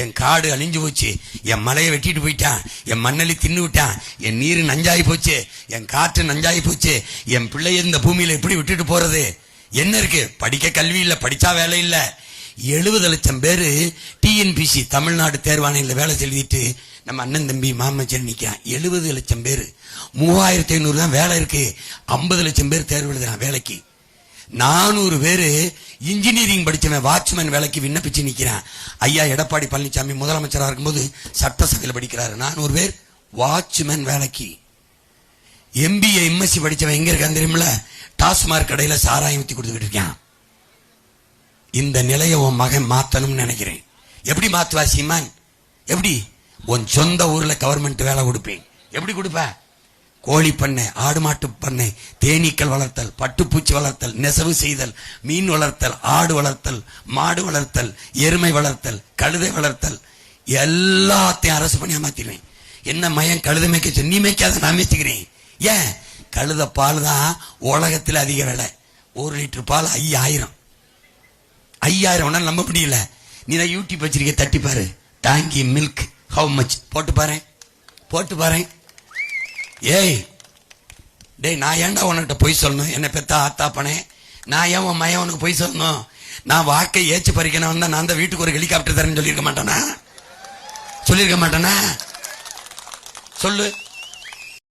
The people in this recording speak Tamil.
என் காடு அழிஞ்சு போச்சு, என் மலையை வெட்டிட்டு போயிட்டான், என் மண்ணலி தின்னு விட்டான், என் நீர் நஞ்சாயி போச்சு, என் காற்று நஞ்சாயி போச்சு, என் பிள்ளைய இந்த பூமியில எப்படி விட்டுட்டு போறது? என்ன இருக்கு? படிக்க கல்வி இல்ல, படிச்சா வேலை இல்ல. 70 லட்சம் பேரு டிஎன்பிசி தமிழ்நாடு தேர்வாணையில வேலை செலுத்திட்டு நம்ம அண்ணன் தம்பி மாமச்சன் நிக்கிறான். 70 லட்சம் பேரு, 3500 தான் வேலை இருக்கு. 50 லட்சம் பேர் தேர்வு எழுதுறான் வேலைக்கு. 400 பேரு இன்ஜினியரிங் படிச்சவன் வாட்ச்மேன் வேலைக்கு விண்ணப்பிச்சு நிக்கிறான். ஐயா எடப்பாடி பழனிசாமி முதலமைச்சராக இருக்கும்போது சட்டசபையில் படிக்கிறாரு. 400 பேர் வாட்ச்மேன் வேலைக்கு. MBA MSc படிச்சவன் எங்க இருக்கான் தெரியுமில்ல? டாஸ்மார்க் கடையில சாராயம் ஊத்தி கொடுத்துக்கிட்டு இருக்கான். இந்த நிலையை உன் மகன் மாத்தணும்னு நினைக்கிறேன். எப்படி மாத்துவா சீமான்? எப்படி? உன் சொந்த ஊர்ல கவர்மெண்ட் வேலை கொடுப்பேன். எப்படி கொடுப்ப? கோழி பண்ணை, ஆடு மாட்டு பண்ணை, தேனீக்கள் வளர்த்தல், பட்டுப்பூச்சி வளர்த்தல், நெசவு செய்தல், மீன் வளர்த்தல், ஆடு வளர்த்தல், மாடு வளர்த்தல், எருமை வளர்த்தல், கழுதை வளர்த்தல், எல்லாத்தையும் அரசு பண்ணி மாத்திடுவேன். என்ன மயம் கழுதை மேய்க்க? நீ மேய்க்காத, நான் மேய்ச்சிக்கிறேன். ஏன்? கழுத பால் தான் உலகத்தில் அதிக விலை. 1 லிட்டர் பால் 5000. 5000 நம்ப முடியல. நீ தான் யூடியூப் வச்சிருக்க, தட்டி பாரு. டாங்கி மில்க் ஹவு மச் போட்டு பாரு. ஏய் டேய், நான் ஏன்டா உனக்கிட்ட பொய் சொல்லணும்? என்ன பெத்தா ஆத்தா பண்ணே, நான் ஏன் உன் மையன் உனக்கு பொய் சொல்லணும்? நான் வாக்கை ஏச்சு பறிக்கணும் வந்தா நான் தான் வீட்டுக்கு ஒரு ஹெலிகாப்டர் தரேன்னு சொல்லியிருக்க மாட்டேனா? சொல்லு.